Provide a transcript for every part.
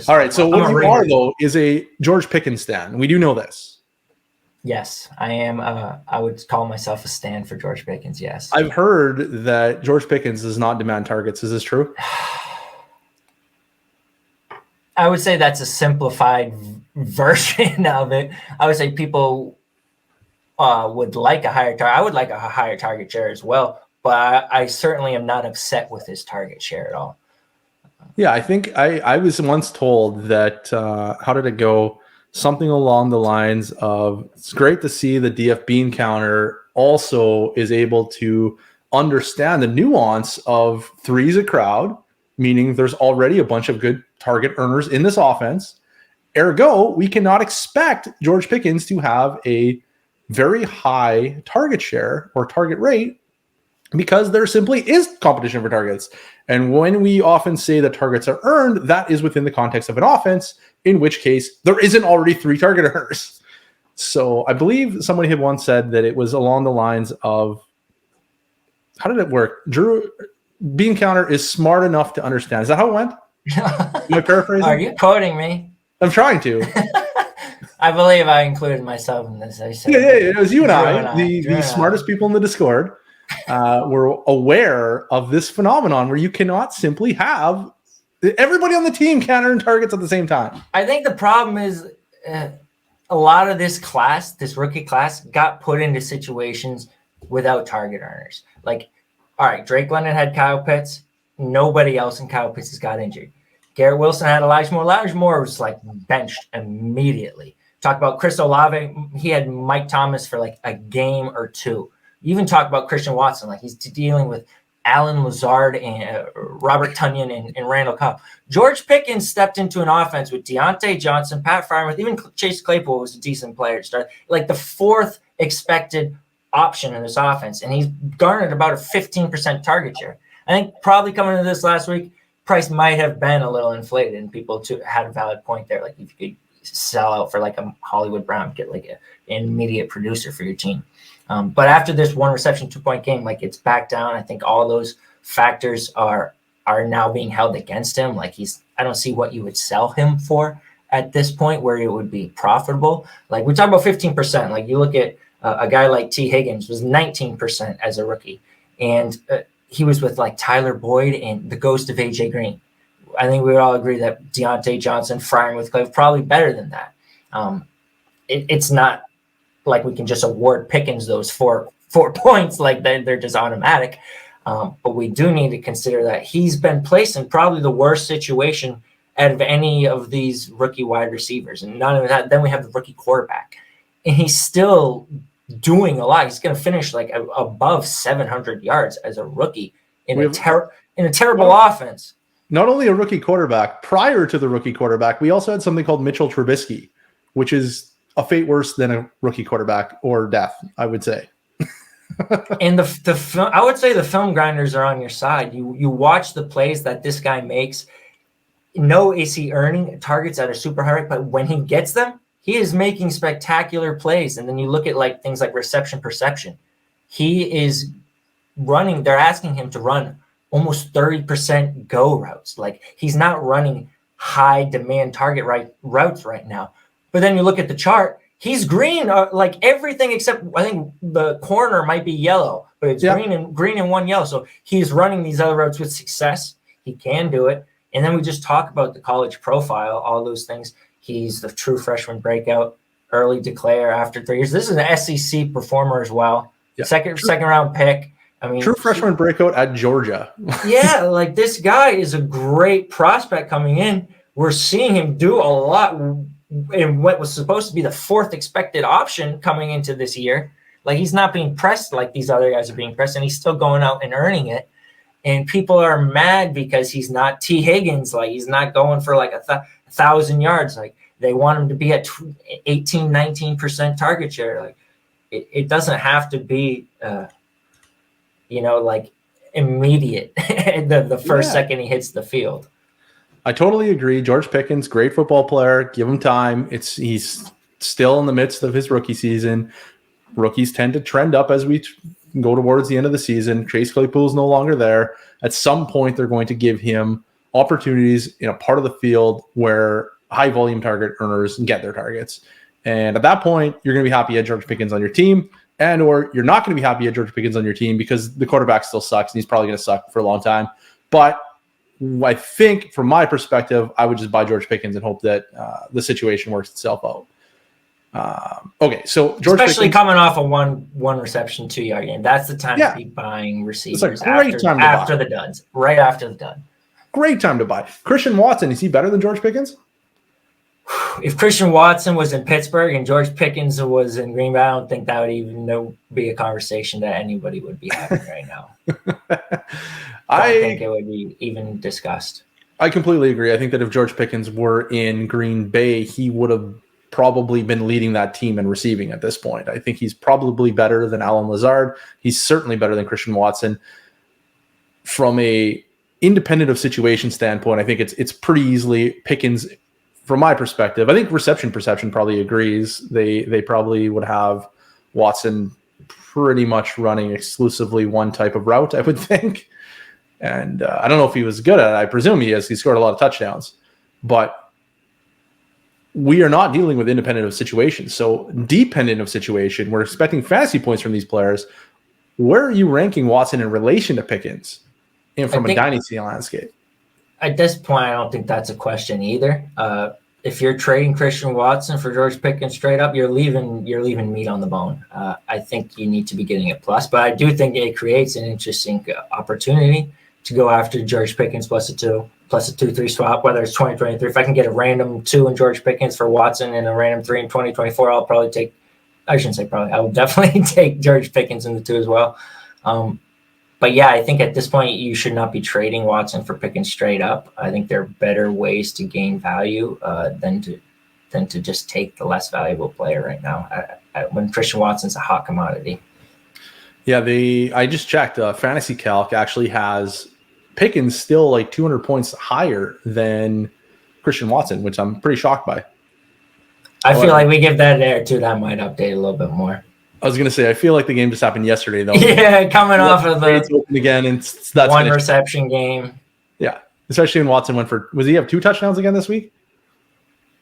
All right. So what you are, though, is a George Pickens stan. We do know this. Yes, I am. I would call myself a stan for George Pickens. Yes. I've heard that George Pickens does not demand targets. Is this true? I would say that's a simplified version of it. I would say people would like a higher target. I would like a higher target share as well, but I certainly am not upset with his target share at all. Yeah, I think I was once told that, how did it go? Something along the lines of, it's great to see the DF bean counter also is able to understand the nuance of three's a crowd, meaning there's already a bunch of good target earners in this offense. Ergo, we cannot expect George Pickens to have a very high target share or target rate because there simply is competition for targets. And when we often say that targets are earned, that is within the context of an offense, in which case there isn't already three target earners. So I believe somebody had once said that it was along the lines of, how did it work? Drew bean counter is smart enough to understand. Is that how it went? Am I paraphrasing? Are you quoting me? I'm trying to. I believe I included myself in this. I said, yeah, it was you and I, the smartest people in the Discord. Were aware of this phenomenon where you cannot simply have everybody on the team can earn targets at the same time. I think the problem is a lot of this class, this rookie class, got put into situations without target earners. Like, all right, Drake London had Kyle Pitts. Nobody else in Kyle Pitts got injured. Garrett Wilson had Elijah Moore. Elijah Moore was like benched immediately. Talk about Chris Olave. He had Mike Thomas for like a game or two. You even talk about Christian Watson, like he's dealing with Alan Lazard and Robert Tonyan and Randall Cobb. George Pickens stepped into an offense with Deontay Johnson, Pat Freiermuth, even Chase Claypool was a decent player to start, like the fourth expected option in this offense, and he's garnered about a 15% target share. I think probably coming into this last week, price might have been a little inflated, and people had a valid point there. Like if you could sell out for like a Hollywood Brown, get like an immediate producer for your team. But after this one reception, 2-point game, like it's back down. I think all those factors are now being held against him. Like I don't see what you would sell him for at this point where it would be profitable. Like we talk about 15%. Like you look at a guy like T. Higgins was 19% as a rookie. And he was with like Tyler Boyd and the ghost of AJ Green. I think we would all agree that Deontay Johnson, Freiermuth, Clay, probably better than that. It's not like we can just award Pickens those four points, like they're just automatic. But we do need to consider that he's been placed in probably the worst situation out of any of these rookie wide receivers. And not only that, then we have the rookie quarterback. And he's still doing a lot. He's going to finish like above 700 yards as a rookie in a terrible offense. Not only a rookie quarterback, prior to the rookie quarterback, we also had something called Mitchell Trubisky, which is a fate worse than a rookie quarterback or death, I would say. And I would say the film grinders are on your side. You watch the plays that this guy makes. No, is he earning targets at a super high rate, but when he gets them, he is making spectacular plays. And then you look at like things like reception perception. He is running. They're asking him to run almost 30% go routes. Like he's not running high demand target routes right now. But then you look at the chart, he's green, like everything except I think the corner might be yellow, but it's green and one yellow. So he's running these other routes with success. He can do it. And then we just talk about the college profile, all those things. He's the true freshman breakout, early declare after 3 years. This is an SEC performer as well. Yeah. Second round pick. I mean, true freshman breakout at Georgia. Yeah, like this guy is a great prospect coming in. We're seeing him do a lot in what was supposed to be the fourth expected option coming into this year. Like he's not being pressed like these other guys are being pressed, and he's still going out and earning it. And people are mad because he's not T. Higgins. Like he's not going for like 1,000 yards. Like they want him to be at 18, 19% target share. Like it doesn't have to be, like immediate the first second he hits the field. I totally agree. George Pickens, great football player. Give him time. He's still in the midst of his rookie season. Rookies tend to trend up as we go towards the end of the season. Chase Claypool is no longer there. At some point, they're going to give him opportunities in a part of the field where high volume target earners get their targets. And at that point, you're going to be happy you had George Pickens on your team, and or you're not going to be happy you had George Pickens on your team because the quarterback still sucks and he's probably going to suck for a long time. But I think from my perspective, I would just buy George Pickens and hope that the situation works itself out. Okay, so George especially Pickens, coming off a one reception 2-yard game, that's the time to be buying receivers after the duds, right after the dud. Great time to buy. Christian Watson, is he better than George Pickens? If Christian Watson was in Pittsburgh and George Pickens was in Green Bay, I don't think that would even be a conversation that anybody would be having right now. I don't think it would be even discussed. I completely agree. I think that if George Pickens were in Green Bay, he would have probably been leading that team in receiving at this point. I think he's probably better than Allen Lazard. He's certainly better than Christian Watson. From a independent of situation standpoint, I think it's pretty easily Pickens. From my perspective, I think reception perception probably agrees. They probably would have Watson pretty much running exclusively one type of route, I would think. And I don't know if he was good at it. I presume he is. He scored a lot of touchdowns. But we are not dealing with independent of situation. So dependent of situation, we're expecting fantasy points from these players. Where are you ranking Watson in relation to Pickens and from a dynasty landscape? At this point, I don't think that's a question either. If you're trading Christian Watson for George Pickens straight up, you're leaving meat on the bone. I think you need to be getting a plus, but I do think it creates an interesting opportunity to go after George Pickens plus a 2-3 swap, whether it's 2023. If I can get a random 2 in George Pickens for Watson and a random 3 in 2024, I'll probably take. I shouldn't say probably. I will definitely take George Pickens in the 2 as well. But yeah, I think at this point you should not be trading Watson for Pickens straight up. I think there are better ways to gain value than to just take the less valuable player right now when Christian Watson's a hot commodity. Yeah, I just checked. Fantasy Calc actually has Pickens still like 200 points higher than Christian Watson, which I'm pretty shocked by. I feel like we give that there too. That might update a little bit more. I was going to say, I feel like the game just happened yesterday, though. Yeah, coming off of the again, and that's one reception game. Yeah, especially when Watson went for. Was he have 2 touchdowns again this week?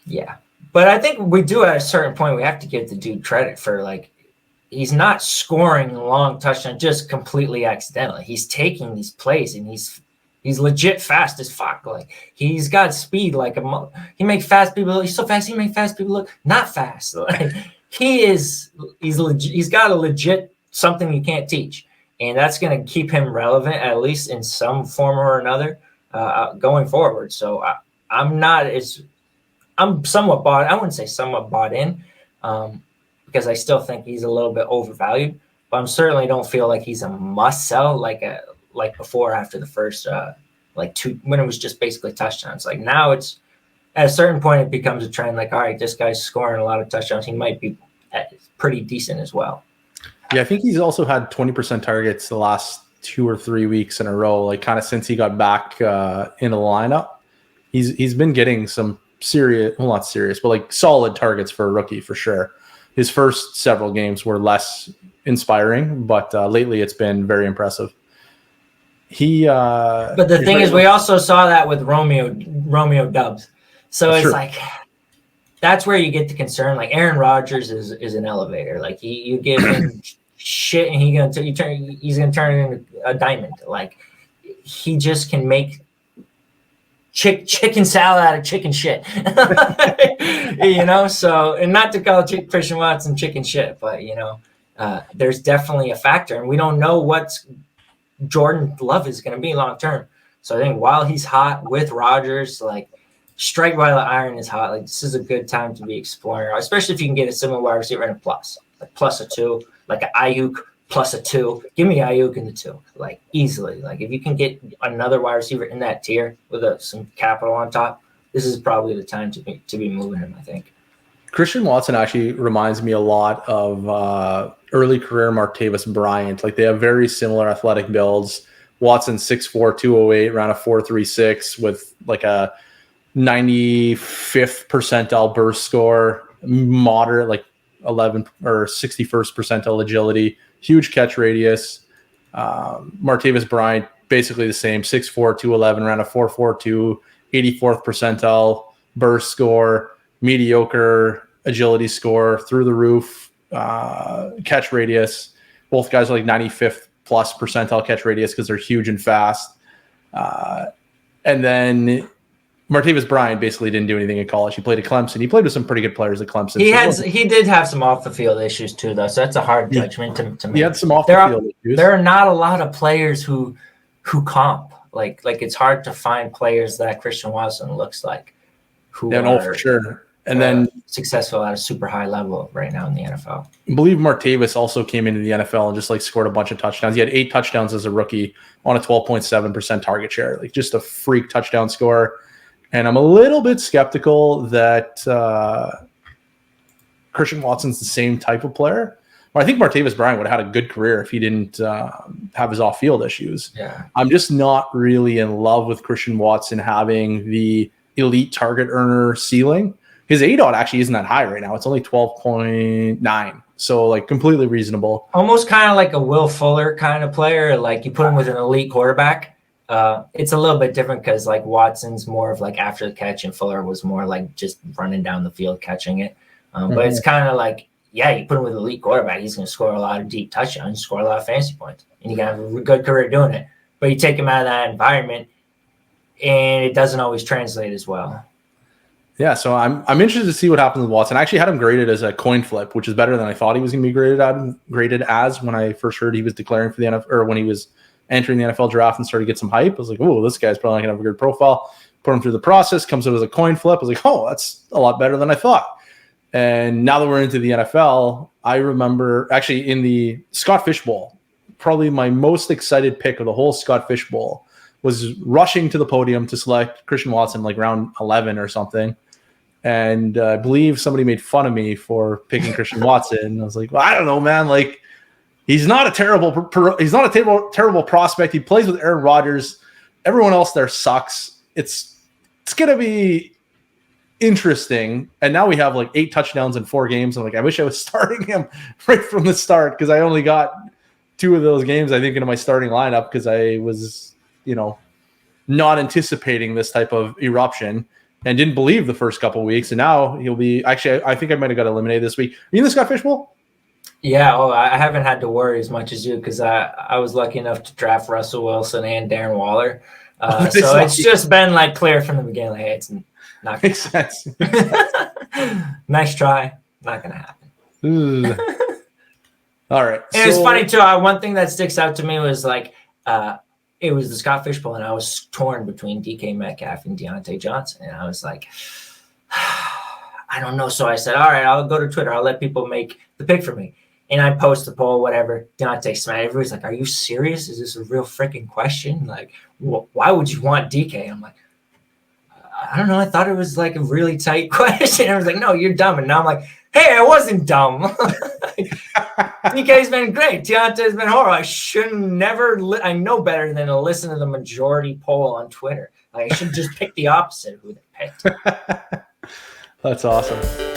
Yeah, but I think we do at a certain point we have to give the dude credit for he's not scoring long touchdowns just completely accidentally. He's taking these plays and he's legit fast as fuck. He's got speed he makes fast people look. He's so fast he makes fast people look not fast. He's got a legit something you can't teach, and that's going to keep him relevant at least in some form or another going forward. So I'm somewhat bought. I wouldn't say somewhat bought in because I still think he's a little bit overvalued, but I certainly don't feel like he's a must sell like before after the first 2 when it was just basically touchdowns. Now it's. At a certain point, it becomes a trend. All right, this guy's scoring a lot of touchdowns. He might be pretty decent as well. Yeah, I think he's also had 20% targets the last 2 or 3 weeks in a row. Kind of since he got back in the lineup, he's been getting some serious, well, not serious, but solid targets for a rookie for sure. His first several games were less inspiring, but lately it's been very impressive. But the thing is, we also saw that with Romeo Dubs. So it's that's where you get the concern. Aaron Rodgers is an elevator. You give him shit and he's gonna turn it into a diamond. He just can make chicken salad out of chicken shit. So, and not to call Christian Watson chicken shit, but there's definitely a factor, and we don't know what's Jordan Love is going to be long term. So I think while he's hot with Rodgers, strike while the iron is hot. This is a good time to be exploring, especially if you can get a similar wide receiver and a plus a 2, an Ayuk plus a 2. Give me Ayuk in the 2, easily. If you can get another wide receiver in that tier with some capital on top, this is probably the time to be moving him, I think. Christian Watson actually reminds me a lot of early career Martavis Bryant. They have very similar athletic builds. Watson 6'4", 208, around a 4.36 with a 95th percentile burst score, moderate 11 or 61st percentile agility, huge catch radius. Martavis Bryant basically the same, 6'4", 211, ran a 4.42, 84th percentile burst score, mediocre agility score, through the roof, catch radius. Both guys are like 95th plus percentile catch radius because they're huge and fast. And then Martavis Bryant basically didn't do anything in college. He played at Clemson. He played with some pretty good players at Clemson. He did have some off the field issues too, though. So that's a hard judgment to make. He had some off the field issues. There are not a lot of players who comp. Like it's hard to find players that Christian Watson looks like who are for sure. And then successful at a super high level right now in the NFL. I believe Martavis also came into the NFL and just like scored a bunch of touchdowns. He had 8 touchdowns as a rookie on a 12.7% target share, like just a freak touchdown score. And I'm a little bit skeptical that Christian Watson's the same type of player. Well, I think Martavis Bryant would have had a good career if he didn't have his off-field issues. Yeah. I'm just not really in love with Christian Watson having the elite target earner ceiling. His ADOT actually isn't that high right now. It's only 12.9. So like completely reasonable. Almost kind of like a Will Fuller kind of player. Like you put him with an elite quarterback. It's a little bit different because like Watson's more of like after the catch and Fuller was more like just running down the field, catching it. But it's kind of like, yeah, you put him with an elite quarterback, he's going to score a lot of deep touchdowns, score a lot of fantasy points, and you can have a good career doing it. But you take him out of that environment, and it doesn't always translate as well. Yeah, so I'm interested to see what happens with Watson. I actually had him graded as a coin flip, which is better than I thought he was going to be graded as when I first heard he was declaring for the NFL, or when he was entering the NFL draft and started to get some hype. I was like, oh, this guy's probably going to have a good profile. Put him through the process, comes out as a coin flip. I was like, oh, that's a lot better than I thought. And now that we're into the NFL, I remember actually in the Scott Fish Bowl, probably my most excited pick of the whole Scott Fish Bowl was rushing to the podium to select Christian Watson like round 11 or something. And I believe somebody made fun of me for picking Christian Watson. I was like, well, I don't know, man. Like, he's not a terrible prospect. He plays with Aaron Rodgers. Everyone else there sucks. It's going to be interesting. And now we have like 8 touchdowns in 4 games. I'm like, I wish I was starting him right from the start because I only got 2 of those games, I think, into my starting lineup because I was, not anticipating this type of eruption and didn't believe the first couple of weeks. And now he'll be actually, I think I might have got eliminated this week. Are you in the Scott Fish Bowl? Yeah. Oh, I haven't had to worry as much as you because I was lucky enough to draft Russell Wilson and Darren Waller. So it's just been like clear from the beginning. Like, hey, it's not going to happen. Nice try. Not going to happen. All right. And it's funny too. One thing that sticks out to me was like, it was the Scott Fish Bowl, and I was torn between DK Metcalf and Deontay Johnson. And I was like, I don't know. So I said, all right, I'll go to Twitter. I'll let people make the pick for me. And I post the poll, whatever. Deontay Smith. Everybody's like, are you serious? Is this a real freaking question? Like, why would you want DK? I'm like, I don't know. I thought it was like a really tight question. I was like, no, you're dumb. And now I'm like, hey, I wasn't dumb. DK's been great. Deontay's been horrible. I should never. I know better than to listen to the majority poll on Twitter. Like, I should just pick the opposite of who they picked. That's awesome.